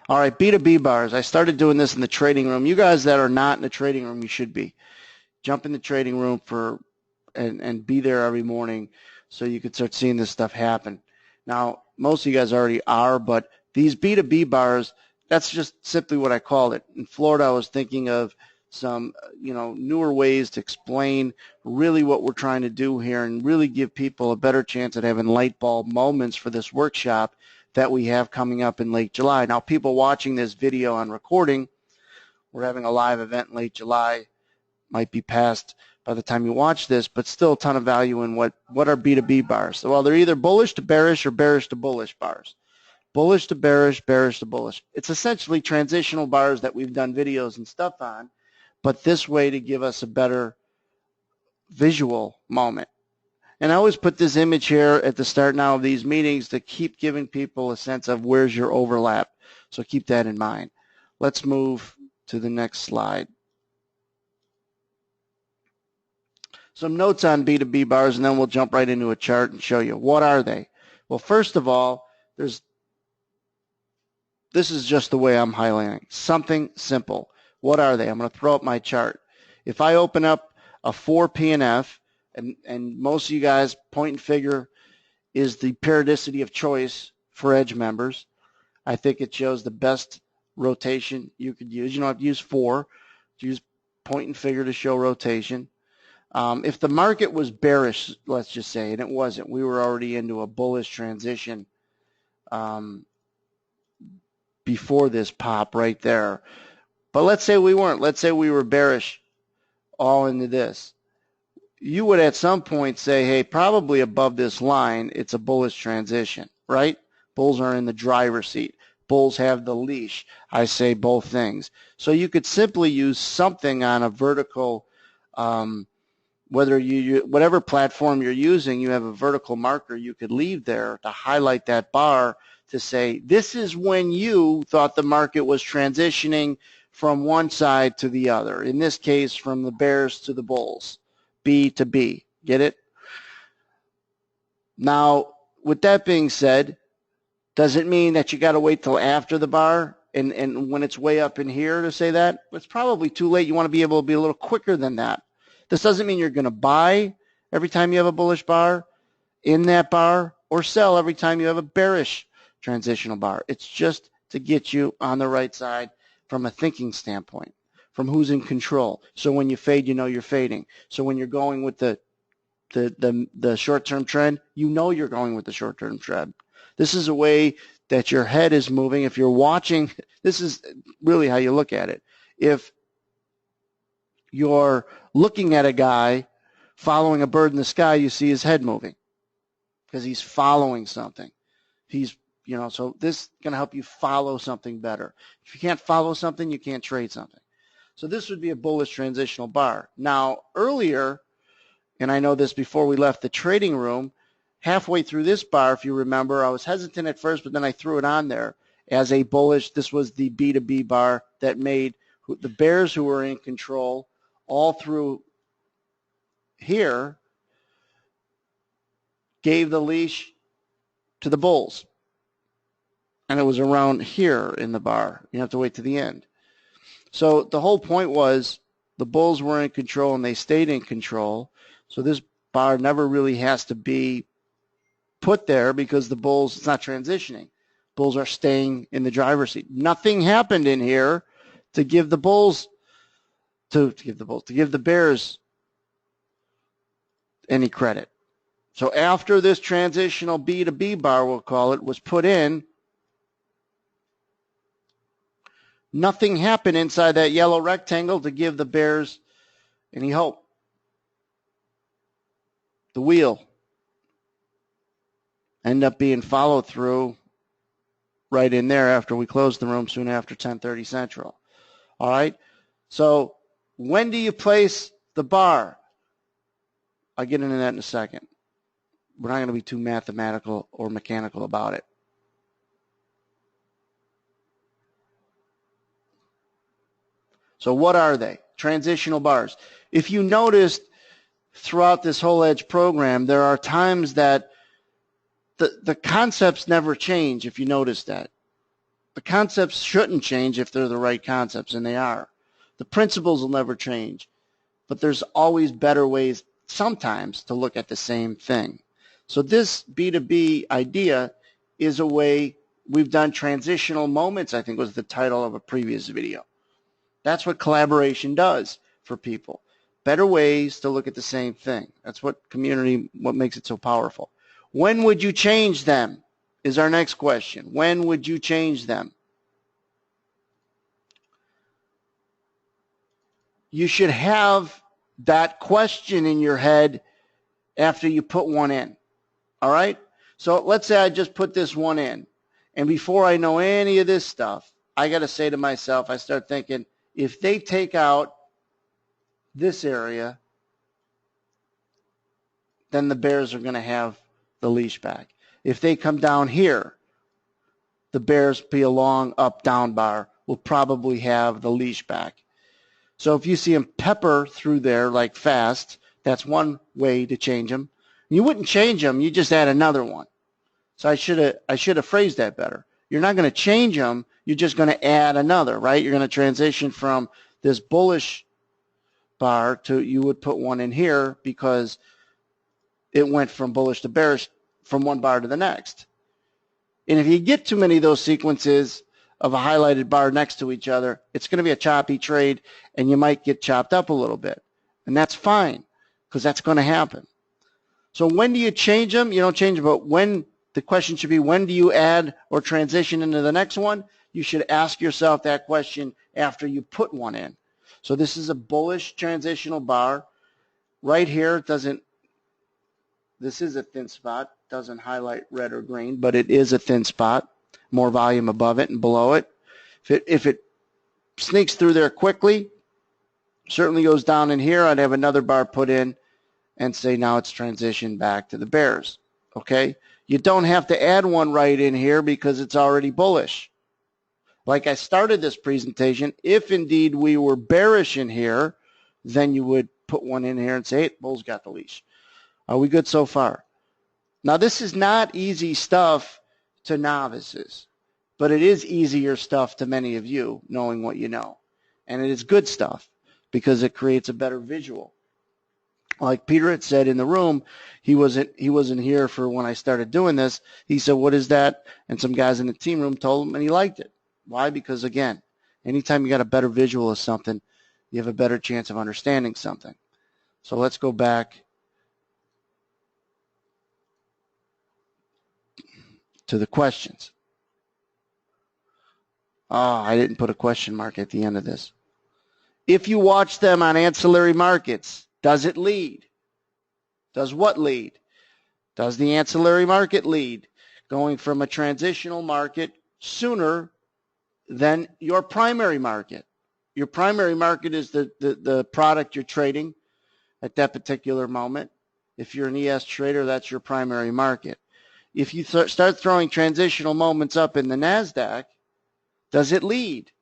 All right, B2B bars. I started doing this in the trading room. You guys that are not in the trading room, you should be. Jump in the trading room and be there every morning so you could start seeing this stuff happen. Now, most of you guys already are, but these B2B bars, that's just simply what I called it. In Florida, I was thinking of some, newer ways to explain really what we're trying to do here and really give people a better chance at having light bulb moments for this workshop that we have coming up in late July. Now, people watching this video on recording, we're having a live event in late July. Might be past by the time you watch this, but still a ton of value in what are B2B bars. So, well, they're either bullish to bearish or bearish to bullish bars. Bullish to bearish, bearish to bullish. It's essentially transitional bars that we've done videos and stuff on, but this way to give us a better visual moment. And I always put this image here at the start now of these meetings to keep giving people a sense of where's your overlap. So keep that in mind. Let's move to the next slide. Some notes on B2B bars, and then we'll jump right into a chart and show you. What are they? Well, first of all, this is just the way I'm highlighting. Something simple. What are they? I'm going to throw up my chart. If I open up a 4 PNF, and most of you guys, point and figure is the periodicity of choice for Edge members. I think it shows the best rotation you could use. You don't have to use 4. Use point and figure to show rotation. If the market was bearish, let's just say, and it wasn't, we were already into a bullish transition before this pop right there. But let's say we weren't. Let's say we were bearish all into this. You would at some point say, hey, probably above this line, it's a bullish transition, right? Bulls are in the driver's seat. Bulls have the leash. I say both things. So you could simply use something on a vertical, whatever platform you're using, you have a vertical marker you could leave there to highlight that bar to say, this is when you thought the market was transitioning from one side to the other. In this case, from the bears to the bulls. B to B. Get it? Now, with that being said, does it mean that you got to wait till after the bar and when it's way up in here to say that? It's probably too late. You want to be able to be a little quicker than that. This doesn't mean you're going to buy every time you have a bullish bar in that bar or sell every time you have a bearish transitional bar. It's just to get you on the right side from a thinking standpoint. From who's in control. So when you fade, you know you're fading. So when you're going with the short-term trend, you know you're going with the short-term trend. This is a way that your head is moving. If you're watching, this is really how you look at it. If you're looking at a guy following a bird in the sky, you see his head moving because he's following something. So this is going to help you follow something better. If you can't follow something, you can't trade something. So this would be a bullish transitional bar. Now, earlier, and I know this before we left the trading room, halfway through this bar, if you remember, I was hesitant at first, but then I threw it on there as a bullish. This was the B2B bar that made the bears who were in control all through here gave the leash to the bulls. And it was around here in the bar. You have to wait to the end. So the whole point was the bulls were in control and they stayed in control. So this bar never really has to be put there because the bulls, it's not transitioning. Bulls are staying in the driver's seat. Nothing happened in here to give the bulls, to give the bears any credit. So after this transitional B2B bar, we'll call it, was put in, nothing happened inside that yellow rectangle to give the bears any hope. The wheel ended up being followed through right in there after we closed the room soon after 10:30 Central. All right? So when do you place the bar? I'll get into that in a second. We're not going to be too mathematical or mechanical about it. So what are they? Transitional bars. If you noticed throughout this whole Edge program, there are times that the concepts never change, if you notice that. The concepts shouldn't change if they're the right concepts, and they are. The principles will never change, but there's always better ways sometimes to look at the same thing. So this B2B idea is a way we've done transitional moments, I think was the title of a previous video. That's what collaboration does for people. Better ways to look at the same thing. That's what makes it so powerful. When would you change them is our next question. When would you change them? You should have that question in your head after you put one in. All right? So let's say I just put this one in, and before I know any of this stuff, I got to say to myself, I start thinking, if they take out this area, then the Bears are going to have the leash back. If they come down here, the Bears be a long up-down bar, will probably have the leash back. So if you see them pepper through there like fast, that's one way to change them. You wouldn't change them, you just add another one. So I should have phrased that better. You're not going to change them, you're just going to add another, right? You're going to transition from this bullish bar to, you would put one in here because it went from bullish to bearish from one bar to the next. And if you get too many of those sequences of a highlighted bar next to each other, it's going to be a choppy trade, and you might get chopped up a little bit. And that's fine, because that's going to happen. So when do you change them? You don't change them, but when, the question should be, when do you add or transition into the next one? You should ask yourself that question after you put one in. So this is a bullish transitional bar. Right here, this is a thin spot, doesn't highlight red or green, but it is a thin spot. More volume above it and below it. If it sneaks through there quickly, certainly goes down in here, I'd have another bar put in and say now it's transitioned back to the bears. Okay? You don't have to add one right in here because it's already bullish. Like I started this presentation, if indeed we were bearish in here, then you would put one in here and say, hey, bull's got the leash. Are we good so far? Now this is not easy stuff to novices, but it is easier stuff to many of you, knowing what you know. And it is good stuff because it creates a better visual. Like Peter had said in the room, he wasn't here for when I started doing this. He said, what is that? And some guys in the team room told him, and he liked it. Why? Because again, anytime you got a better visual of something, you have a better chance of understanding something. So let's go back to the questions. Oh, I didn't put a question mark at the end of this. If you watch them on ancillary markets, does it lead? Does what lead? Does the ancillary market lead? Going from a transitional market sooner than your primary market. Your primary market is the product you're trading at that particular moment. If you're an ES trader, that's your primary market. If you start throwing transitional moments up in the NASDAQ, does it lead?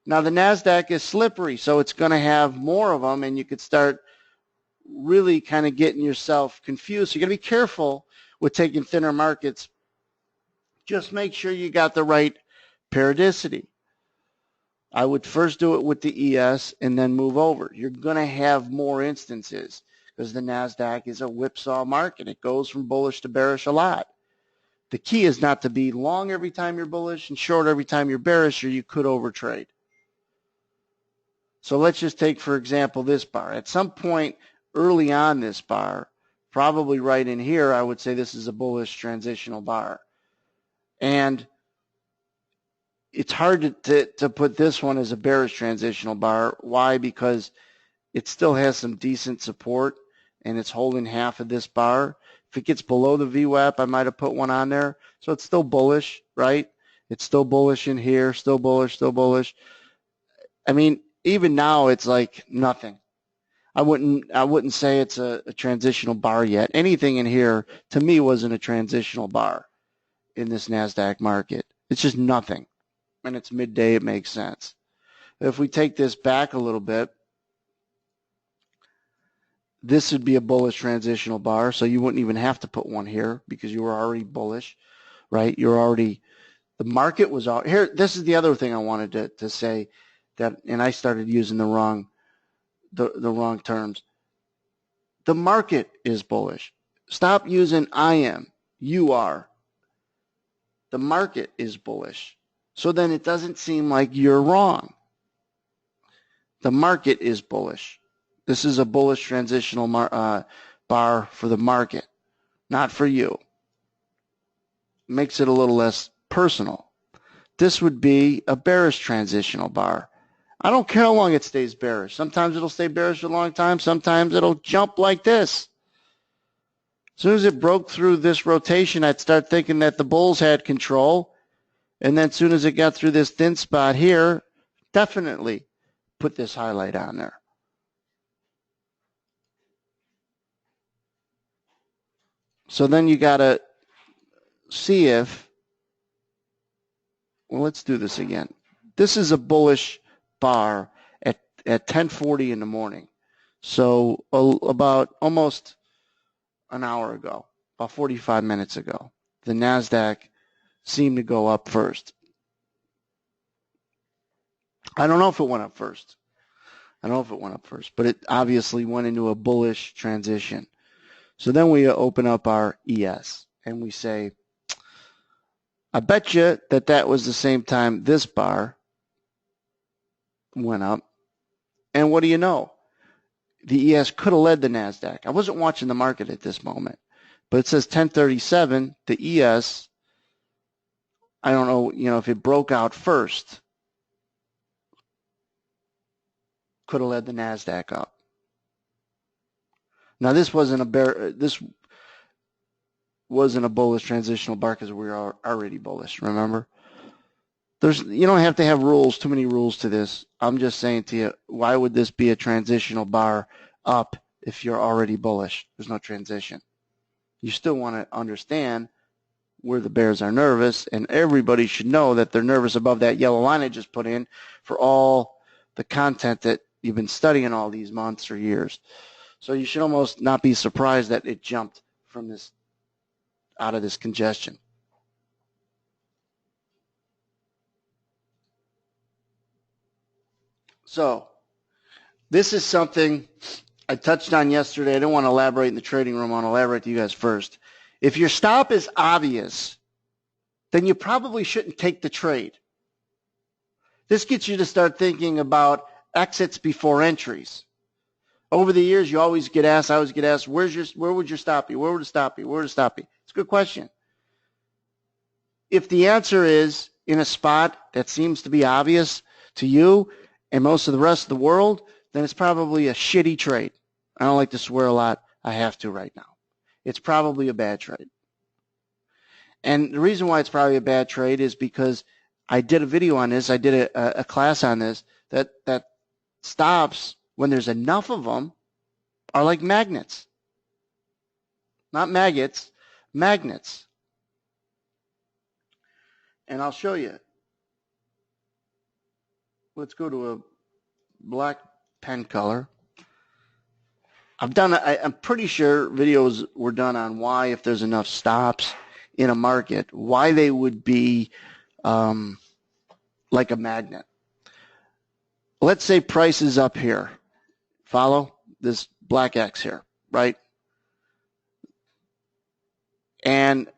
Now, the NASDAQ is slippery, so it's going to have more of them, and you could start really kind of getting yourself confused. So you got to be careful with taking thinner markets. Just make sure you got the right periodicity. I would first do it with the ES and then move over. You're going to have more instances because the NASDAQ is a whipsaw market. It goes from bullish to bearish a lot. The key is not to be long every time you're bullish and short every time you're bearish, or you could overtrade. So let's just take, for example, this bar. At some point early on this bar, probably right in here, I would say this is a bullish transitional bar. And it's hard to put this one as a bearish transitional bar. Why? Because it still has some decent support, and it's holding half of this bar. If it gets below the VWAP, I might have put one on there. So it's still bullish, right? It's still bullish in here, still bullish, still bullish. I mean, even now it's like nothing. I wouldn't say it's a transitional bar yet. Anything in here, to me, wasn't a transitional bar in this NASDAQ market. It's just nothing. And it's midday, it makes sense. If we take this back a little bit, this would be a bullish transitional bar, so you wouldn't even have to put one here because you were already bullish, right? You're already The market was out here. This is the other thing I wanted to say that, and I started using the wrong terms. The market is bullish. Stop using I am. You are. The market is bullish. So then it doesn't seem like you're wrong. The market is bullish. This is a bullish transitional bar for the market, not for you. Makes it a little less personal. This would be a bearish transitional bar. I don't care how long it stays bearish. Sometimes it'll stay bearish for a long time. Sometimes it'll jump like this. As soon as it broke through this rotation, I'd start thinking that the bulls had control. And then as soon as it got through this thin spot here, definitely put this highlight on there. So then you got to see if, well, let's do this again. This is a bullish bar at 10:40 in the morning. So about almost an hour ago, about 45 minutes ago, the NASDAQ seemed to go up first. I don't know if it went up first. But it obviously went into a bullish transition. So then we open up our ES and we say, I bet you that was the same time this bar went up. And what do you know? The ES could have led the NASDAQ. I wasn't watching the market at this moment, but it says 1037, the ES, I don't know, if it broke out first, could have led the NASDAQ up. Now this wasn't a bullish transitional bar because we were already bullish, remember? You don't have to have rules, too many rules to this. I'm just saying to you, why would this be a transitional bar up if you're already bullish? There's no transition. You still want to understand where the bears are nervous, and everybody should know that they're nervous above that yellow line I just put in for all the content that you've been studying all these months or years. So you should almost not be surprised that it jumped from this out of this congestion. So this is something I touched on yesterday. I don't want to elaborate in the trading room. I want to elaborate to you guys first. If your stop is obvious, then you probably shouldn't take the trade. This gets you to start thinking about exits before entries. Over the years, I always get asked, where would your stop be? Where would it stop be? Where would it stop be? It's a good question. If the answer is in a spot that seems to be obvious to you and most of the rest of the world, then it's probably a shitty trade. I don't like to swear a lot. I have to right now. It's probably a bad trade. And the reason why it's probably a bad trade is because I did a video on this. I did a class on this that stops, when there's enough of them, are like magnets. Not maggots, magnets. And I'll show you. Let's go to a black pen color. I'm pretty sure videos were done on why, if there's enough stops in a market, why they would be like a magnet. Let's say price is up here. Follow this black X here, right? And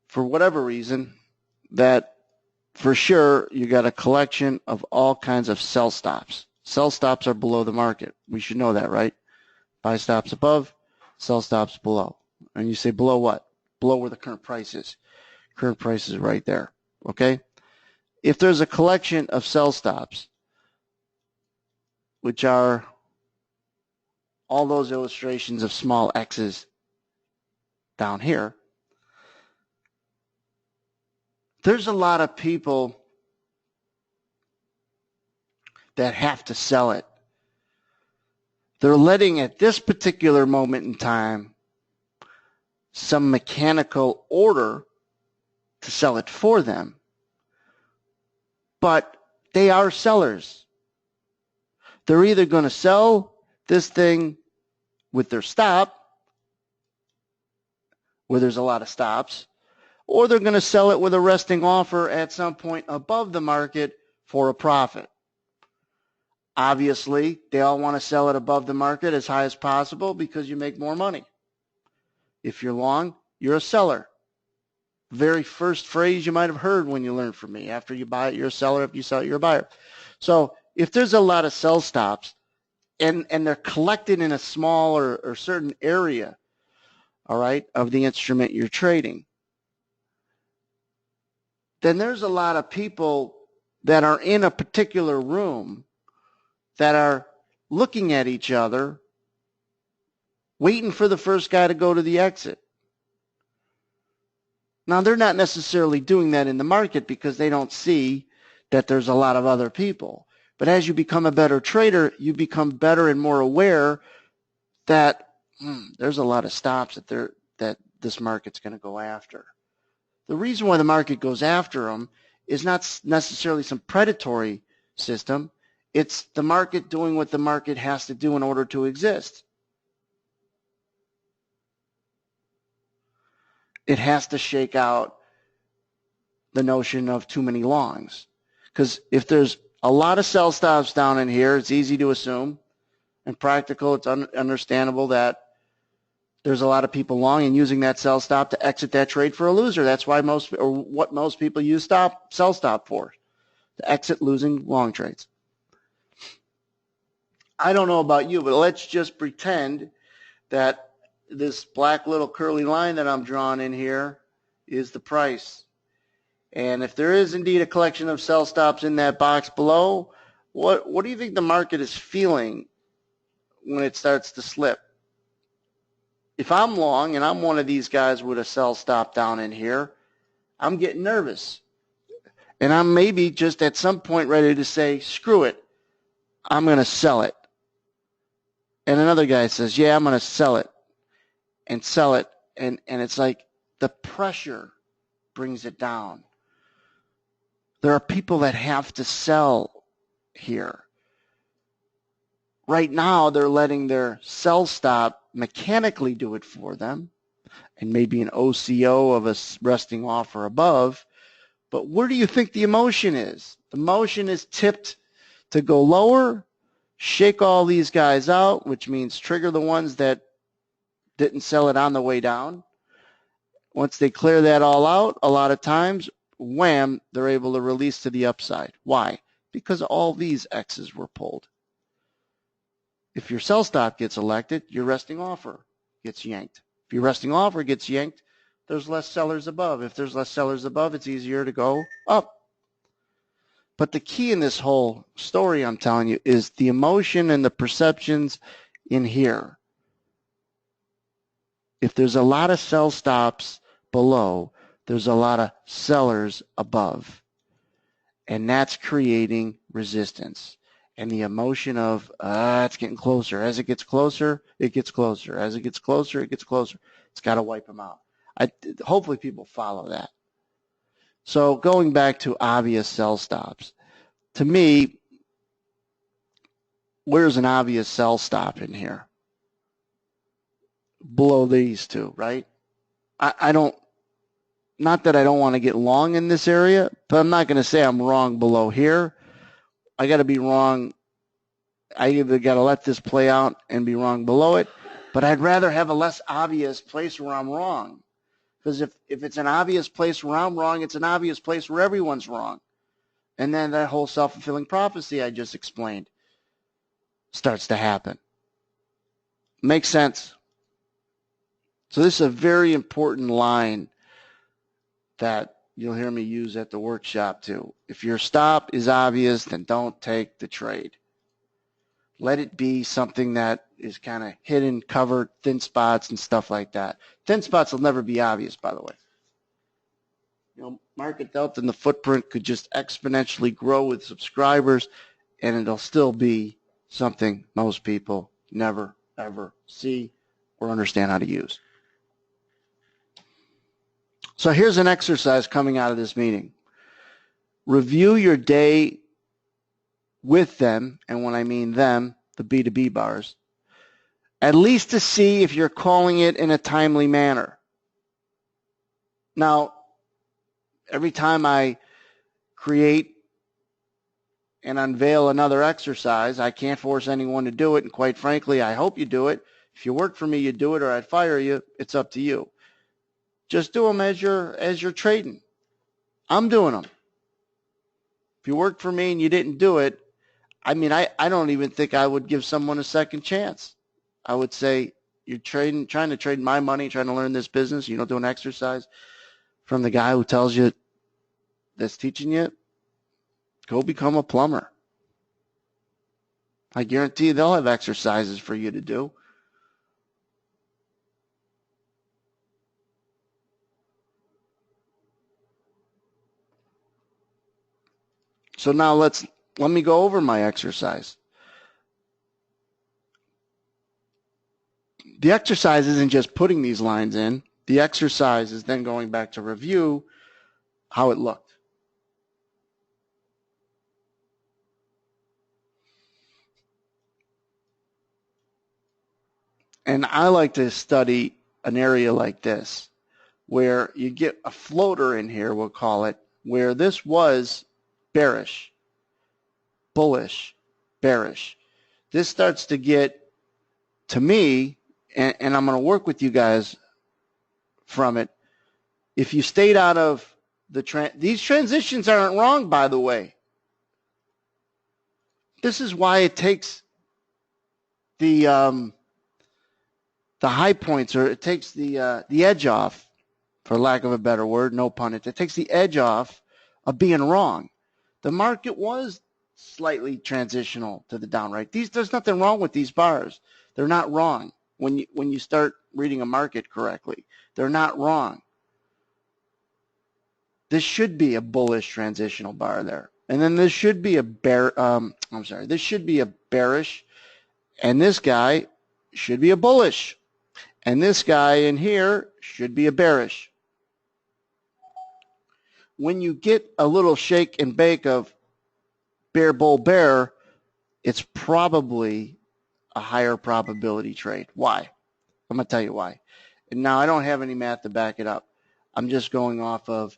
for whatever reason, that for sure you got a collection of all kinds of sell stops. Sell stops are below the market. We should know that, right? Buy stops above, sell stops below. And you say below what? Below where the current price is. Current price is right there, okay? If there's a collection of sell stops, which are all those illustrations of small X's down here, there's a lot of people that have to sell it. They're letting, at this particular moment in time, some mechanical order to sell it for them. But they are sellers. They're either going to sell this thing with their stop, where there's a lot of stops, or they're going to sell it with a resting offer at some point above the market for a profit. Obviously, they all want to sell it above the market as high as possible because you make more money. If you're long, you're a seller. Very first phrase you might have heard when you learned from me. After you buy it, you're a seller. If you sell it, you're a buyer. So if there's a lot of sell stops and they're collected in a small or certain area, all right, of the instrument you're trading, then there's a lot of people that are in a particular room that are looking at each other, waiting for the first guy to go to the exit. Now, they're not necessarily doing that in the market because they don't see that there's a lot of other people. But as you become a better trader, you become better and more aware that there's a lot of stops that this market's going to go after. The reason why the market goes after them is not necessarily some predatory system. It's the market doing what the market has to do in order to exist. It has to shake out the notion of too many longs. Because if there's a lot of sell stops down in here, it's easy to assume, and practical, it's understandable that there's a lot of people long and using that sell stop to exit that trade for a loser. That's why what most people use sell stop for, to exit losing long trades. I don't know about you, but let's just pretend that this black little curly line that I'm drawing in here is the price. And if there is indeed a collection of sell stops in that box below, what do you think the market is feeling when it starts to slip? If I'm long and I'm one of these guys with a sell stop down in here, I'm getting nervous. And I'm maybe just at some point ready to say, screw it, I'm going to sell it. And another guy says, yeah, I'm going to sell it. And sell it. And it's like the pressure brings it down. There are people that have to sell here. Right now, they're letting their sell stop mechanically do it for them, and maybe an OCO of a resting offer above. But where do you think the emotion is? The motion is tipped to go lower, shake all these guys out, which means trigger the ones that didn't sell it on the way down. Once they clear that all out, a lot of times, wham, they're able to release to the upside. Why? Because all these X's were pulled. If your sell stop gets elected, your resting offer gets yanked. If your resting offer gets yanked, there's less sellers above. If there's less sellers above, it's easier to go up. But the key in this whole story I'm telling you is the emotion and the perceptions in here. If there's a lot of sell stops below, there's a lot of sellers above. And that's creating resistance. And the emotion of, it's getting closer. As it gets closer, it gets closer. As it gets closer, it gets closer. It's got to wipe them out. Hopefully people follow that. So going back to obvious sell stops, to me, where's an obvious sell stop in here? Below these two, right? I don't, not that I don't want to get long in this area, but I'm not going to say I'm wrong below here. I got to be wrong. I either got to let this play out and be wrong below it, but I'd rather have a less obvious place where I'm wrong. Because if it's an obvious place where I'm wrong, it's an obvious place where everyone's wrong. And then that whole self-fulfilling prophecy I just explained starts to happen. Makes sense? So this is a very important line that you'll hear me use at the workshop too. If your stop is obvious, then don't take the trade. Let it be something that is kind of hidden, covered, thin spots and stuff like that. Thin spots will never be obvious, by the way. You know, market delta and the footprint could just exponentially grow with subscribers, and it'll still be something most people never, ever see or understand how to use. So here's an exercise coming out of this meeting. Review your day with them, and when I mean them, the B2B bars, at least to see if you're calling it in a timely manner. Now, every time I create and unveil another exercise, I can't force anyone to do it, and quite frankly, I hope you do it. If you work for me, you do it, or I'd fire you. It's up to you. Just do them as you're trading. I'm doing them. If you worked for me and you didn't do it, I mean, I don't even think I would give someone a second chance. I would say, you're trying to trade my money, trying to learn this business. You don't do an exercise from the guy who tells you, that's teaching you, go become a plumber. I guarantee they'll have exercises for you to do. So now let me go over my exercise. The exercise isn't just putting these lines in. The exercise is then going back to review how it looked. And I like to study an area like this, where you get a floater in here, we'll call it, where this was bearish, bullish, bearish. This starts to get, to me, and I'm going to work with you guys from it, if you stayed out of these transitions aren't wrong, by the way. This is why it takes the high points, or it takes the edge off, for lack of a better word, no pun intended. It takes the edge off of being wrong. The market was slightly transitional to the down, right? There's nothing wrong with these bars. They're not wrong when you start reading a market correctly. They're not wrong. This should be a bullish transitional bar there. And then this should be a this should be a bearish, and this guy should be a bullish. And this guy in here should be a bearish. When you get a little shake and bake of bear, bull, bear, it's probably a higher probability trade. Why? I'm going to tell you why. And now I don't have any math to back it up. I'm just going off of,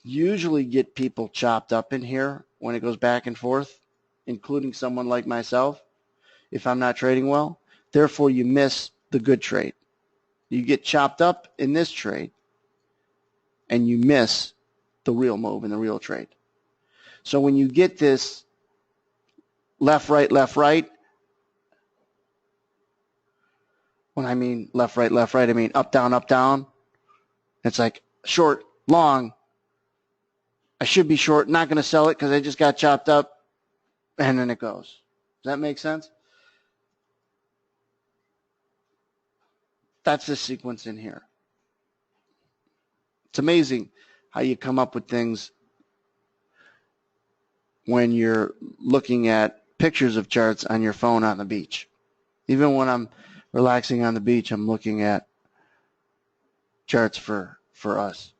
usually get people chopped up in here when it goes back and forth, including someone like myself, if I'm not trading well. Therefore, you miss the good trade. You get chopped up in this trade, and you miss the real move in the real trade. So when you get this left, right, when I mean left, right, I mean up, down. It's like short, long. I should be short, not going to sell it because I just got chopped up, and then it goes. Does that make sense? That's the sequence in here. It's amazing how you come up with things when you're looking at pictures of charts on your phone on the beach. Even when I'm relaxing on the beach, I'm looking at charts for us,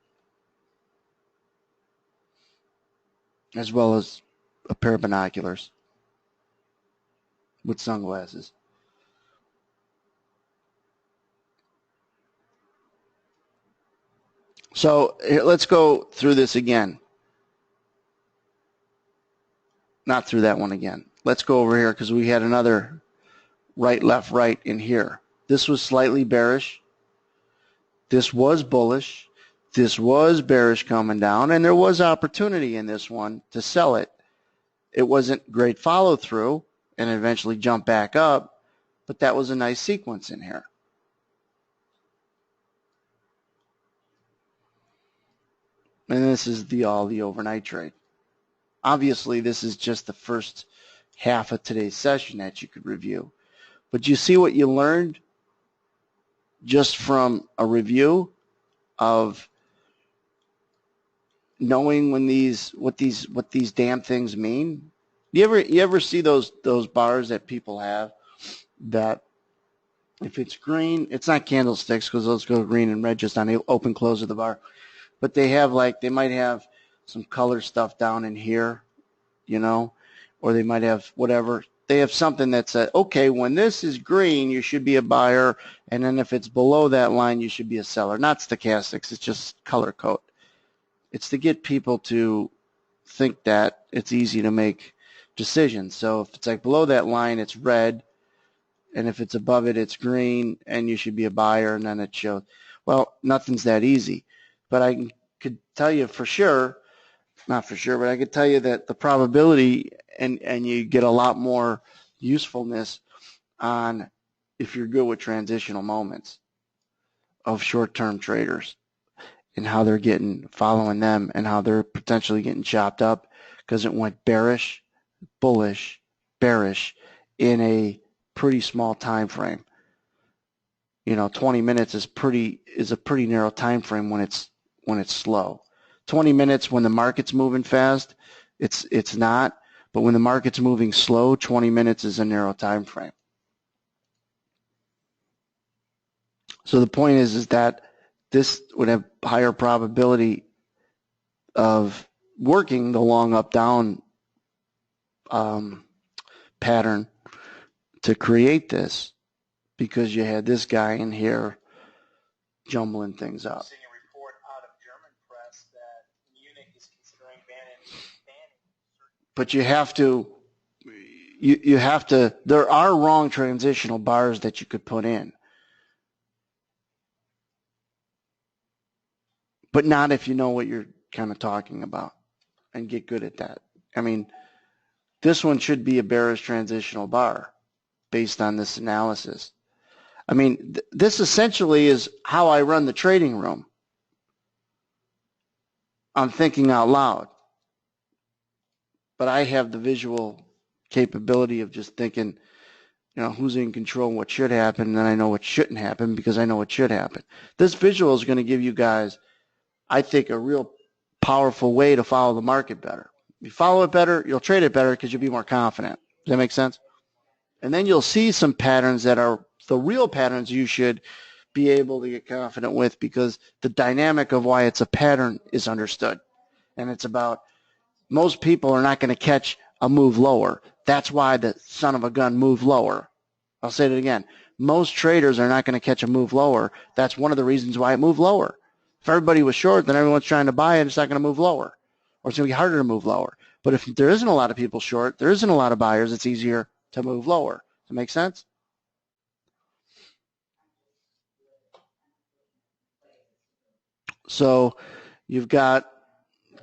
as well as a pair of binoculars with sunglasses. So let's go through this again. Not through that one again. Let's go over here because we had another right, left, right in here. This was slightly bearish. This was bullish. This was bearish coming down, and there was opportunity in this one to sell it. It wasn't great follow through and eventually jump back up, but that was a nice sequence in here. And this is the overnight trade. Obviously, this is just the first half of today's session that you could review. But you see what you learned just from a review of knowing when what these damn things mean. You ever see those bars that people have that if it's green, it's not candlesticks because those go green and red just on the open close of the bar. But they might have some color stuff down in here, or they might have whatever. they have something that says, okay, when this is green, you should be a buyer, and then if it's below that line, you should be a seller. Not stochastics, it's just color code. It's to get people to think that it's easy to make decisions. So if it's like below that line, it's red, and if it's above it, it's green, and you should be a buyer, and then it shows. Well, nothing's that easy. But I could tell you for sure, not for sure, but I could tell you that the probability, and you get a lot more usefulness on if you're good with transitional moments of short-term traders and how they're following them and how they're potentially getting chopped up because it went bearish, bullish, bearish in a pretty small time frame. 20 minutes is a pretty narrow time frame when it's slow. 20 minutes when the market's moving fast, it's not. But when the market's moving slow, 20 minutes is a narrow time frame. So the point is that this would have higher probability of working the long up-down pattern to create this, because you had this guy in here jumbling things up. Seeing a report out of German press that Munich is considering banning. But you have to, there are wrong transitional bars that you could put in. But not if you know what you're kind of talking about and get good at that. I mean, this one should be a bearish transitional bar based on this analysis. I mean, this essentially is how I run the trading room. I'm thinking out loud. But I have the visual capability of just thinking, who's in control, what should happen, and then I know what shouldn't happen because I know what should happen. This visual is going to give you guys, I think, a real powerful way to follow the market better. If you follow it better, you'll trade it better because you'll be more confident. Does that make sense? And then you'll see some patterns that are the real patterns you should be able to get confident with, because the dynamic of why it's a pattern is understood. And it's about, most people are not going to catch a move lower. That's why the son of a gun moved lower. I'll say it again. Most traders are not going to catch a move lower. That's one of the reasons why it moved lower. If everybody was short, then everyone's trying to buy it, it's not going to move lower. Or it's going to be harder to move lower. But if there isn't a lot of people short, there isn't a lot of buyers, it's easier to move lower. Does that make sense? So you've got,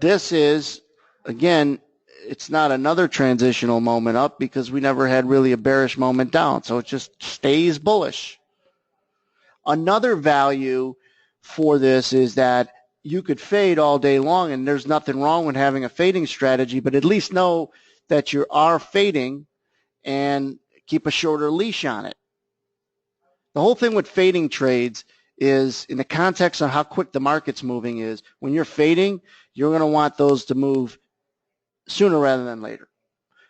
this is, again, it's not another transitional moment up because we never had really a bearish moment down. So it just stays bullish. Another value for this is that you could fade all day long, and there's nothing wrong with having a fading strategy, but at least know that you are fading and keep a shorter leash on it. The whole thing with fading trades is, in the context of how quick the market's moving, is when you're fading, you're going to want those to move sooner rather than later.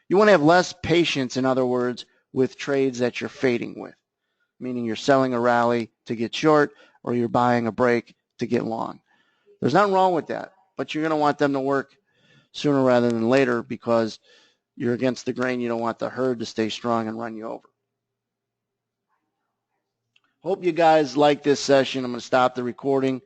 You want to have less patience, in other words, with trades that you're fading with, meaning you're selling a rally to get short or you're buying a break to get long. There's nothing wrong with that, but you're going to want them to work sooner rather than later because you're against the grain. You don't want the herd to stay strong and run you over. Hope you guys like this session. I'm going to stop the recording.